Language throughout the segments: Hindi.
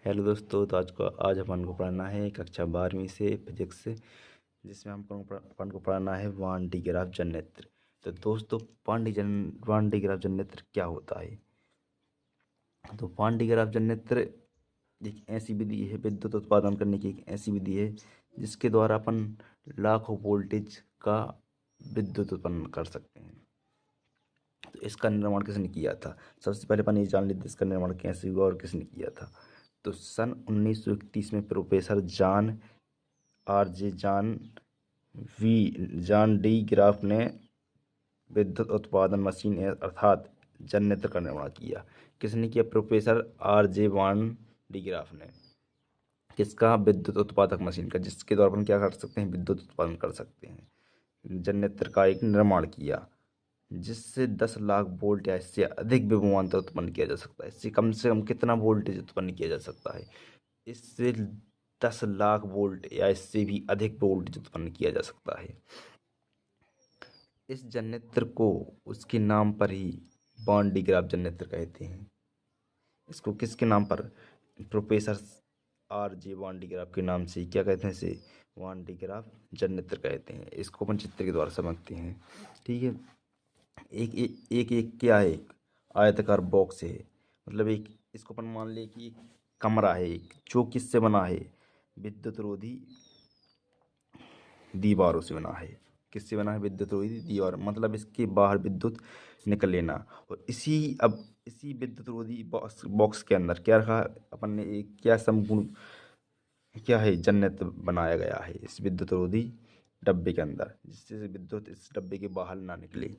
हेलो दोस्तों। तो आज अपन को पढ़ना है कक्षा 12वीं से फिजिक्स से, जिसमें अपन को पढ़ना है वान डी ग्राफ जनरेटर। तो दोस्तों, वान डी ग्राफ जनरेटर क्या होता है? तो वान डी ग्राफ जनरेटर एक ऐसी विधि है, विद्युत उत्पादन करने की एक ऐसी विधि है जिसके द्वारा अपन लाखों वोल्टेज का विद्युत उत्पन्न कर सकते हैं। तो इसका निर्माण किसने किया था? सबसे पहले अपन ये जान लेते हैं इसका निर्माण कैसे हुआ और किसने किया था। तो सन 1931 में प्रोफेसर जॉन डी ग्राफ ने विद्युत उत्पादन मशीन अर्थात जनरेटर का निर्माण किया। किसने किया? Professor R J Van de Graaff ने। किसका? विद्युत उत्पादक मशीन का, जिसके द्वारा अपन क्या कर सकते हैं? विद्युत उत्पादन कर सकते हैं। जनरेटर का एक निर्माण किया जिससे 10 लाख वोल्ट या इससे अधिक विभवांतर उत्पन्न किया जा सकता है। इससे कम से कम कितना वोल्टेज उत्पन्न किया जा सकता है? इससे 10 लाख वोल्ट या इससे भी अधिक वोल्टेज उत्पन्न किया जा सकता है। इस जनरेटर को उसके नाम पर ही वान डी ग्राफ जनरेटर कहते हैं। इसको किसके नाम पर? प्रोफेसर आर जे वान डी ग्राफ के नाम से क्या कहते हैं? इसे वान डी ग्राफ जनरेटर कहते हैं। इसको अपन चित्र के द्वारा समझते हैं। ठीक है। एक क्या है? एक आयताकार बॉक्स है। मतलब एक, इसको अपन मान ले कि एक कमरा है एक, जो किससे बना है? विद्युत रोधी दीवारों से बना है। किससे बना है? विद्युत रोधी दीवार। मतलब इसके बाहर विद्युत निकल लेना। और इसी विद्युत रोधी बॉक्स के अंदर क्या रखा अपन ने? एक क्या संपूर्ण क्या है? जनरेटर बनाया गया है इस विद्युत रोधी डब्बे के अंदर, जिससे विद्युत इस डब्बे के बाहर ना निकले।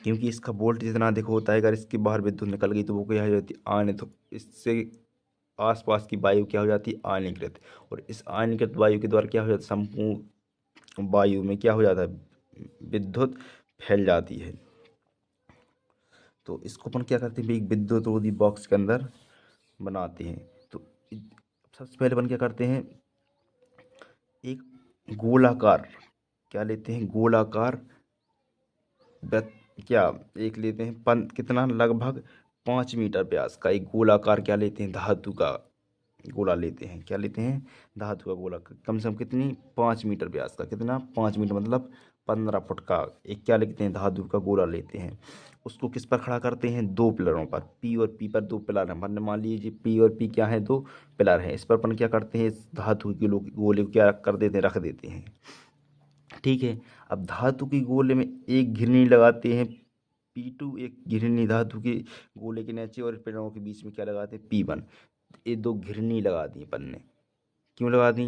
क्योंकि इसका वोल्टेज जितना अधिक होता है, अगर इसके बाहर विद्युत निकल गई तो वो क्या हो जाती है? आयनित। तो इससे आसपास की वायु क्या हो जाती है? आयनीकृत। और इस आयनीकृत वायु के द्वारा क्या हो जाता है? संपूर्ण वायु में क्या हो जाता है? विद्युत फैल जाती है। तो इसको अपन क्या करते हैं? एक विद्युत रोधी बॉक्स के अंदर बनाते हैं। तो सबसे पहले अपन क्या करते हैं? एक गोलाकार क्या लेते हैं? गोलाकार क्या एक लेते हैं? कितना? लगभग 5 मीटर व्यास का एक गोलाकार क्या लेते हैं? धातु का गोला लेते हैं। क्या लेते हैं? धातु का गोला। कम से कम कितनी? 5 मीटर व्यास का। कितना? 5 मीटर मतलब 15 फुट का एक क्या लेते हैं? धातु का गोला लेते हैं। उसको किस पर खड़ा करते हैं? 2 पिलरों पर। पी और पी पर 2 पिलर हैं। अपन मान लीजिए पी और पी क्या है? 2 पिलर हैं। इस पर अपन क्या करते हैं? इस धातु के गोले को क्या कर देते हैं? रख देते हैं। ठीक है। अब धातु की गोले में एक घिरनी लगाते हैं P2, एक घिरनी धातु के गोले के नीचे, और पिलरों के बीच में क्या लगाते हैं? P1। ये 2 घिरनी लगा दी अपन ने। क्यों लगा दी?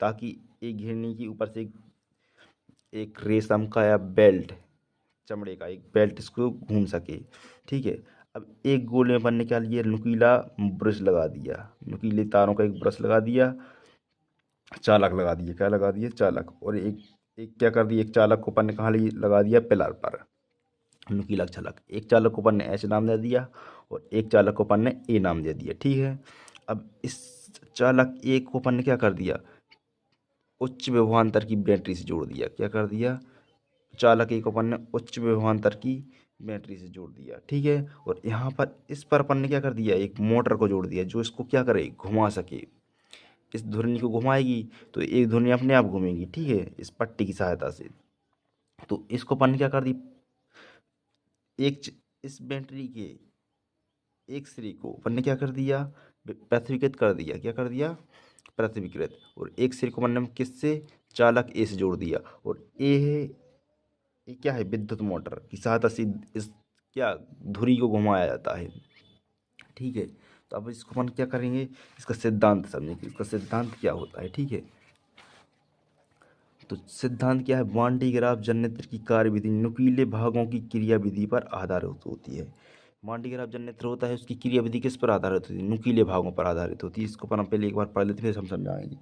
ताकि एक घिरनी के ऊपर से एक रेशम का या बेल्ट, चमड़े का एक बेल्ट इसको घूम सके। ठीक है। अब एक गोले में अपन ने क्या लिया? नुकीला ब्रश लगा दिया। नुकीले तारों का एक ब्रश लगा दिया। चालक लगा दिए। क्या लगा दिए? चालक। और एक एक क्या कर दिया? एक चालक को अपन ने कहाँ लगा दिया? पिलर पर। नुकीला चालक। एक चालक को अपन ने एच नाम दे दिया और एक चालक को अपन ने ए नाम दे दिया। ठीक है। अब इस चालक एक को अपन ने क्या कर दिया? उच्च विभवांतर की बैटरी से जोड़ दिया। क्या कर दिया? चालक एक को अपन ने उच्च विभवांतर की बैटरी से जोड़ दिया। ठीक है। और यहाँ पर इस पर अपन ने क्या कर दिया? एक मोटर को जोड़ दिया जो इसको क्या करे? घुमा सके। इस धुरनी को घुमाएगी तो एक धुरनी अपने आप घूमेगी। ठीक है, इस पट्टी की सहायता से। तो इसको अपन ने क्या कर दी? इस बैटरी के एक सिरे को अपन ने क्या कर दिया? पृथ्वीकृत कर दिया। क्या कर दिया? पृथ्वीकृत। और एक सिरे को अपन ने किससे? चालक ए से जोड़ दिया। और ए है, ये क्या है? विद्युत मोटर की सहायता से इस क्या धुरी को घुमाया जाता है। ठीक है। तो अब इसको अपन क्या करेंगे? इसका सिद्धांत समझेंगे। इसका सिद्धांत क्या होता है? ठीक है। तो सिद्धांत क्या है? वान डी ग्राफ जनरेटर की कार्यविधि नुकीले भागों की क्रियाविधि पर आधारित होती है। वान डी ग्राफ जनरेटर होता है, उसकी क्रियाविधि किस पर आधारित होती है? नुकीले भागों पर आधारित होती है। इसको अपन पहले एक बार पढ़ लेते फिर हम समझाएंगे।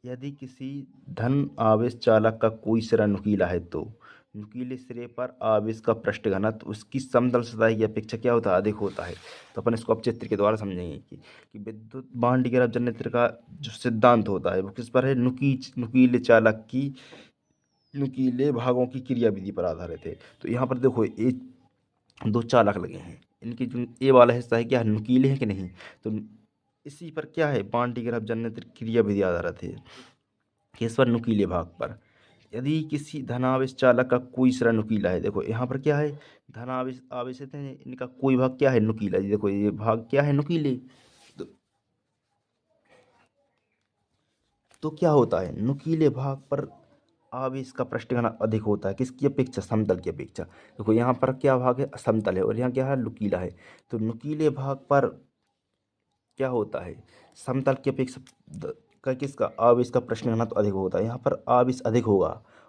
यदि किसी धन आवेश चालक का कोई सिरा नुकीला है तो नुकीले सिरे पर आवेश का पृष्ठ घनत्व उसकी समतल सतह की अपेक्षा क्या होता है? अधिक होता है। तो अपन इसको अब चित्र के द्वारा समझेंगे कि विद्युत वान डी ग्राफ जनरेटर का जो सिद्धांत होता है वो किस पर है? नुकीले चालक की नुकीले भागों की क्रियाविधि पर आधारित है। तो यहाँ पर देखो, दो चालक लगे हैं। इनके जो ए वाला हिस्सा है क्या नुकीले हैं कि नहीं? तो इसी पर क्या है, बांडी ग्राफ जन्य क्रिया विधि आधारित है किस पर, नुकीले भाग पर। यदि किसी धनावेश चालक का कोई सिरा नुकीला है, देखो यहाँ पर क्या है, धनावेश आवेशित है, इनका कोई भाग क्या है, नुकीला। देखो ये भाग क्या है, नुकीले। तो, तो क्या होता है, नुकीले भाग पर आवेश का पृष्ठ घनत्व अधिक होता है, किसकी अपेक्षा, समतल की अपेक्षा। देखो यहाँ पर क्या भाग है, समतल है, और यहाँ क्या है, नुकीला है। तो नुकीले भाग पर क्या होता है, समतल की अपेक्षा का किसका, आवेश का पृष्ठ घनत्व अधिक होता है। यहाँ पर आवेश अधिक होगा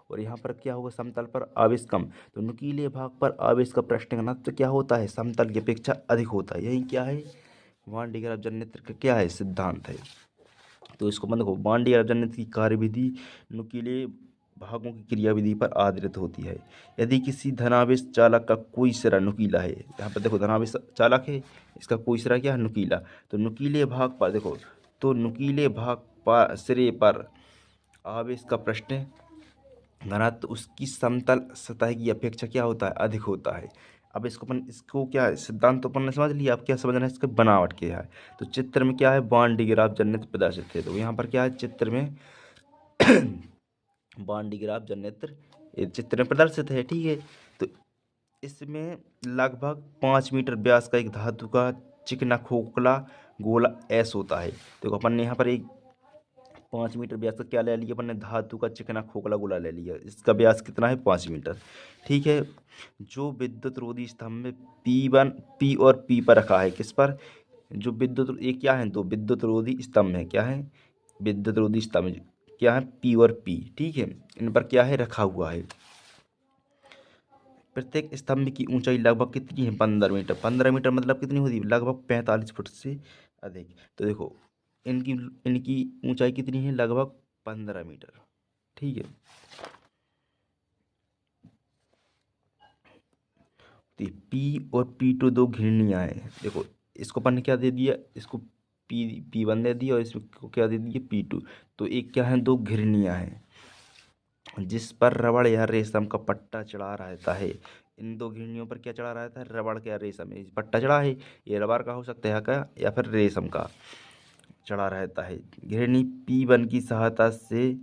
और यहाँ पर क्या होगा, समतल पर आवेश कम। तो नुकीले भाग पर आवेश का पृष्ठ घनत्व क्या होता है, समतल की अपेक्षा अधिक होता है। यही क्या है, वान डी ग्राफ जन्यत्र का क्या है, सिद्धांत है। तो इसको मतलब देखो, वान डी ग्राफ जन्यत्र की कार्यविधि नुकीले भागों की क्रियाविधि पर आधारित होती है। यदि किसी धनावेश चालक का कोई सिरा नुकीला है, यहाँ पर देखो धनावेश चालक है, इसका कोई सिरा क्या है, नुकीला। तो नुकीले भाग पर देखो, तो नुकीले भाग पर सिरे पर आवेश का पृष्ठ घनत्व उसकी समतल सतह की अपेक्षा क्या होता है, अधिक होता है। अब इसको क्या है, सिद्धांत तो अपन ने समझ लिया, अब क्या समझना है, इसके बनावट क्या है। तो चित्र में क्या है, वान डी ग्राफ जन्यत्र प्रदर्शित है। तो यहाँ पर क्या है, चित्र में वान डी ग्राफ जन्यत्र ये चित्र में प्रदर्शित है, ठीक है। तो इसमें लगभग 5 मीटर व्यास का एक धातु का चिकना खोखला गोला एस होता है। देखो अपन ने यहाँ पर एक 5 मीटर व्यास का क्या ले लिया, अपन ने धातु का चिकना खोखला गोला ले लिया। इसका व्यास कितना है, 5 मीटर, ठीक है। जो विद्युत रोधी स्तंभ में पी और पी पर रखा है, किस पर, जो विद्युत, ये क्या है, दो विद्युत रोधी स्तंभ है, क्या है, विद्युत रोधी स्तंभ क्या है, पी और पी, ठीक है। इन पर क्या है, रखा हुआ है। प्रत्येक स्तंभ की ऊंचाई लगभग कितनी है, 15 मीटर। 15 मीटर मतलब कितनी होती है, लगभग 45 फुट से अधिक। तो देखो इनकी इनकी ऊंचाई कितनी है, लगभग 15 मीटर, ठीक है। तो पी और P2 दो घिरनियाँ हैं। देखो इसको अपन ने क्या दे दिया, इसको P1 दे दिया और इसको क्या दे दिया, P2। तो एक क्या है, दो घिरनियाँ हैं जिस पर रबड़ या रेशम का पट्टा चढ़ा रहता है। इन दो घिरनियों पर क्या चढ़ा रहता है, रबड़ का या रेशम, इस पट्टा चढ़ा है, ये रबड़ का हो सकता है क्या, या फिर रेशम का चढ़ा रहता है। घिरनी P1 की सहायता से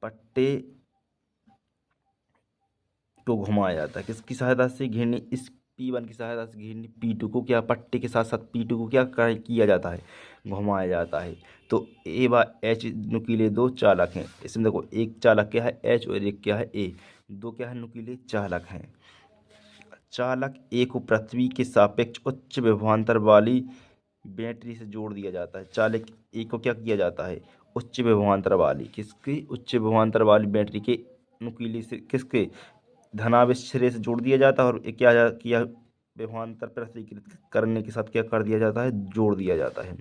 पट्टे को घुमाया जाता है, किसकी सहायता से, घिरनी इस P1 की सहायता से घिरनी P2 को क्या, पट्टे के साथ साथ P2 को क्या किया जाता है, घुमाया जाता है। तो ए व एच नुकीले दो चालक हैं। इसमें देखो एक चालक क्या है, एच, और एक क्या है, ए। दो क्या है, नुकीले चालक हैं। चालक ए को पृथ्वी के सापेक्ष उच्च विभवांतर वाली बैटरी से जोड़ दिया जाता है। चालक ए को क्या किया जाता है, उच्च विभवांतर वाली, किसकी, उच्च विभवांतर वाली बैटरी के नुकीले से किसके, धनावेश सिरे से जोड़ दिया जाता है, और क्या किया, विभवांतर पृथ्वीकृत करने के साथ क्या कर दिया जाता है, जोड़ दिया जाता है।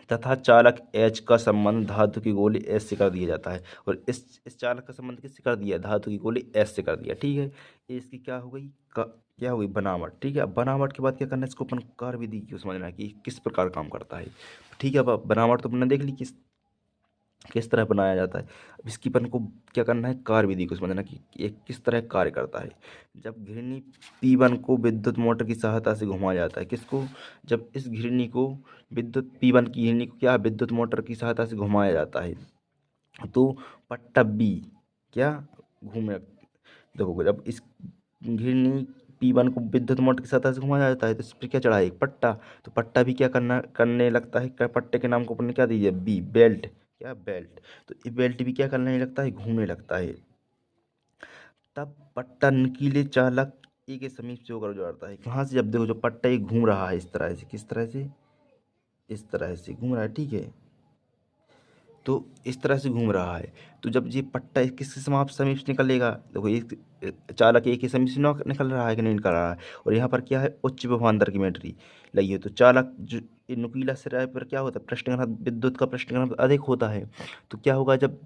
तथा चालक एच का संबंध धातु की गोली एस से कर दिया जाता है, और इस चालक का संबंध किससे कर दिया, धातु की गोली एस से कर दिया, ठीक है। इसकी क्या हो गई, क्या हो गई, बनावट, ठीक है। अब बनावट के बाद क्या करना है, इसको अपन कार्यविधि को समझना है कि किस प्रकार काम करता है, ठीक है। अब बनावट तो अपने देख ली किस तरह बनाया जाता है। अब इसकी अपन को क्या करना है, कार्यविधि को समझना कि ये किस तरह कार्य करता है। जब घिरनी P1 को विद्युत मोटर की सहायता से घुमाया जाता है, किसको, जब इस घिरनी को विद्युत P1 की घिरनी को क्या, विद्युत मोटर की सहायता से घुमाया जाता है, तो पट्टा B क्या घूमे। देखो जब इस घिरनी P1 को विद्युत मोटर की सहायता से घुमाया जाता है, तो इस पर क्या चढ़ा है, एक पट्टा। तो पट्टा भी क्या करने लगता है, पट्टे के नाम को अपन ने क्या दीजिए, बी, बेल्ट, क्या, बेल्ट। तो ये बेल्ट भी क्या करने लगता है, घूमने लगता है। तब पट्टा नुकीले चालक ए के समीप से होकर गुजरता है, कहाँ से, जब देखो जो पट्टा ये घूम रहा है इस तरह से, किस तरह से, इस तरह से घूम रहा है, ठीक है। तो इस तरह से घूम रहा है, तो जब ये पट्टा किसके समीप से निकलेगा, देखो एक चालक एक ही समीप से निकल रहा है कि नहीं निकल रहा है। और यहाँ पर क्या है, उच्च विभवांतर की बैटरी लगी है। तो चालक जो ये नुकीला सिरा पर क्या होता है, पृष्ठ घनत्व, विद्युत का पृष्ठ घनत्व अधिक होता है। तो क्या होगा, जब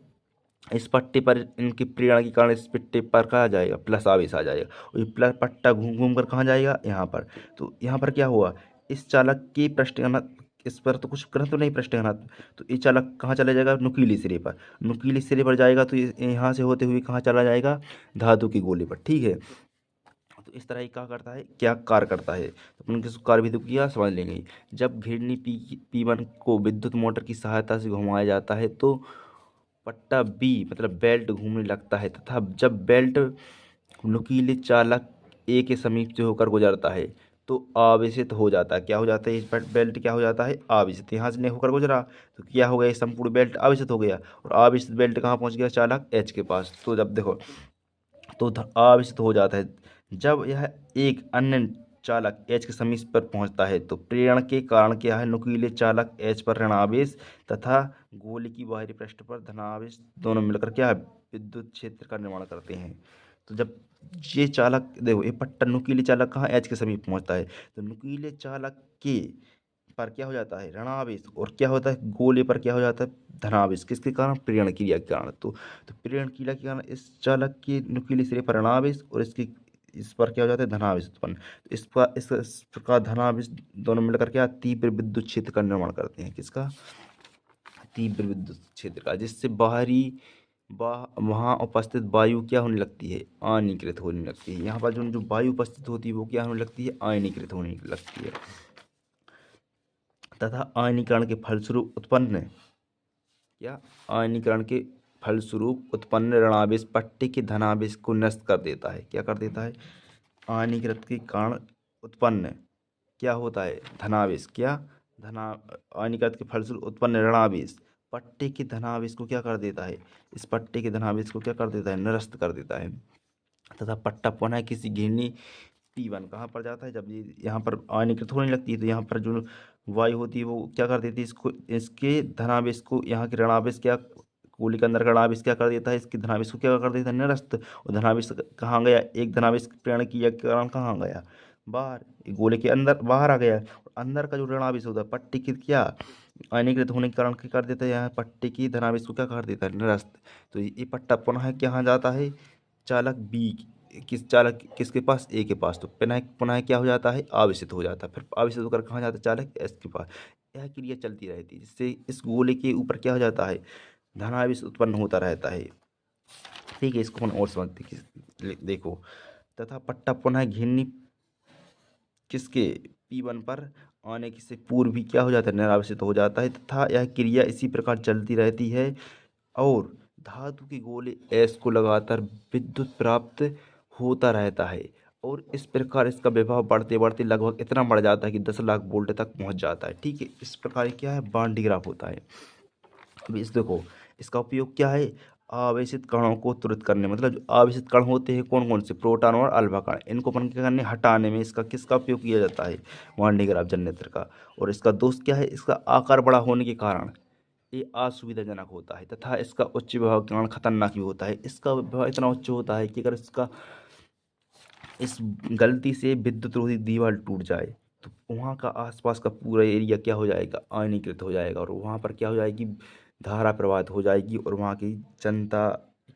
इस पट्टे पर इनकी प्रेरणा के कारण इस पट्टे पर कहा जाएगा, प्लस आवेश आ जाएगा, और ये प्लस पट्टा घूम घूम कर कहाँ जाएगा, यहाँ पर। तो यहाँ पर क्या हुआ, इस चालक के पृष्ठ घनत्व, इस पर तो कुछ घनत्व नहीं पृष्ठ घनत्व, तो ये चालक कहाँ चला जाएगा, नुकीले सिरे पर। नुकीले सिरे पर जाएगा तो यहाँ से होते हुए कहाँ चला जाएगा, धातु की गोले पर, ठीक है। तो तो इस तरह ही क्या करता है, क्या कार्य करता है, तो अपन किस कार्य विधि को किया समझ लेंगे। जब घिरनी P1 को विद्युत मोटर की सहायता से घुमाया जाता है तो पट्टा B मतलब बेल्ट घूमने लगता है, तथा जब बेल्ट नुकीले चालक ए के समीप से होकर गुजरता है तो आवेशित हो जाता है। क्या हो जाता है, इस बेल्ट क्या हो जाता है, आवेशित। यहाँ से नहीं होकर गुजरा तो क्या हो गया, ये संपूर्ण बेल्ट आवेशित हो गया, और आवेशित बेल्ट कहाँ पहुँच गया, चालक एच के पास। तो जब देखो तो आवेशित हो जाता है। जब यह एक अन्य चालक एच के समीप पर पहुंचता है तो प्रेरण के कारण क्या है, नुकीले चालक एच पर ऋणावेश तथा गोले की बाहरी पृष्ठ पर धनावेश दोनों मिलकर क्या है, विद्युत क्षेत्र का निर्माण करते हैं। तो जब ये चालक देखो, ये पट्टा नुकीले चालक कहाँ एच के समीप पहुंचता है, तो नुकीले चालक के पर क्या हो जाता है, ऋणावेश, और क्या होता है, गोले पर क्या हो जाता है, धनावेश। किसके कारण, प्रेरण क्रिया के कारण। तो प्रेरण क्रिया के कारण इस चालक के नुकीले सिरे पर ऋणावेश और इसकी इस पर क्या हो जाता है, धनावेश उत्पन्न। तो इस प्रकार धनावेश दोनों मिलकर क्या तीव्र विद्युत क्षेत्र का निर्माण करते हैं। किसका, तीव्र विद्युत क्षेत्र का, जिससे बाहरी वहाँ उपस्थित वायु क्या होने लगती है, आयनीकृत होने लगती है। यहाँ पर जो जो वायु उपस्थित होती है वो क्या होने लगती है, आयनीकृत होने लगती है, तथा आयनीकरण के फलस्वरूप उत्पन्न क्या, आयनीकरण के फलस्वरूप उत्पन्न ऋणावेश पट्टे के धनावेश को नष्ट कर देता है। क्या कर देता है, आयनीकृत के कारण उत्पन्न क्या होता है, धनावेश, क्या धना आयनीकृत के फलस्वरूप उत्पन्न ऋणावेश पट्टे के धनावेश को क्या कर देता है, इस पट्टे के धनावेश को क्या कर देता है, निरस्त कर देता है, तथा पट्टा पुनः किसी घिरनी P1 कहाँ पर जाता है, जब ये यहाँ पर आयनीकृत होने लगती है तो यहाँ पर जो वायु होती है वो क्या कर देती है, इसको इसके धनावेश को, यहाँ के ऋणावेश क्या, गोली के अंदर का ऋणावेश क्या कर देता है, इसके धनावेश को क्या कर देता है, निरस्त। और धनावेश कहाँ गया, एक धनावेश प्रेरण क्रिया के कारण कहाँ गया, बाहर, गोले के अंदर बाहर आ गया। और अंदर का जो ऋणावेश होता है पट्टी की क्या, आयनीकृत होने के कारण क्या कर देता है, यहाँ पट्टी की धनावेश को क्या कर देता है, निरस्त। तो ये पट्टा पुनः कहाँ जाता है, चालक बी, चालक किसके पास, ए के पास। तो पुनः पुनः क्या हो जाता है, आवेशित हो जाता है, फिर आवेशित होकर कहाँ जाता है, चालक एस के पास। यह क्रिया चलती रहती है, जिससे इस गोले के ऊपर क्या हो जाता है, धनावेश उत्पन्न होता रहता है। ठीक है, इसको अपन और समझते देखो, तथा पट्टा पुनः घिरनी किसके, P1 पर आने से पूर्व भी क्या हो जाता है, निरावेशित हो जाता है, तथा यह क्रिया इसी प्रकार चलती रहती है और धातु के गोले एस को लगातार विद्युत प्राप्त होता रहता है। और इस प्रकार इसका विभव बढ़ते बढ़ते लगभग इतना बढ़ जाता है कि 10 लाख वोल्ट तक पहुंच जाता है। ठीक है, इस प्रकार क्या है, बांड ग्राफ होता है। अब इस देखो, इसका उपयोग क्या है, आवेशित कणों को त्वरित करने, मतलब जो आवेशित कण होते हैं कौन कौन से, प्रोटॉन और अल्फा कण, इनको अपन क्या करने, हटाने में इसका किसका उपयोग किया जाता है, वान डी ग्राफ जनरेटर का। और इसका दोष क्या है, इसका आकार बड़ा होने के कारण ये असुविधाजनक होता है, तथा इसका उच्च विभव के कारण खतरनाक भी होता है। इसका विभव इतना उच्च होता है कि अगर इसका इस गलती से विद्युत रोधी दीवार टूट जाए तो वहाँ का आसपास का पूरा एरिया क्या हो जाएगा, आयनीकृत हो जाएगा, और वहाँ पर क्या हो जाएगी, धारा प्रवाहित हो जाएगी, और वहाँ की जनता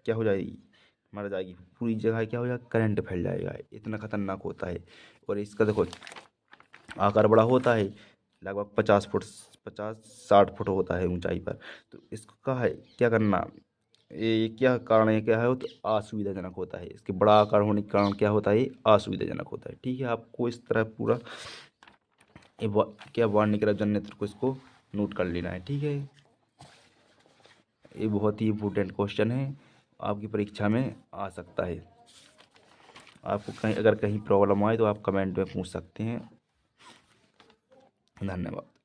क्या हो जाएगी, मर जाएगी, पूरी जगह क्या हो जाएगा, करंट फैल जाएगा। इतना खतरनाक होता है। और इसका देखो आकार बड़ा होता है, लगभग 50 फुट 60 फुट होता है ऊंचाई पर। तो इसका है क्या करना, ये क्या कारण है, क्या है, तो असुविधाजनक होता है। इसके बड़ा आकार होने के कारण क्या होता है, असुविधाजनक होता है। ठीक है, आपको इस तरह पूरा क्या वार्निंग जनरेटर को इसको नोट कर लेना है। ठीक है, ये बहुत ही इम्पोर्टेंट क्वेश्चन है, आपकी परीक्षा में आ सकता है। आपको कहीं अगर कहीं प्रॉब्लम आए तो आप कमेंट में पूछ सकते हैं। धन्यवाद।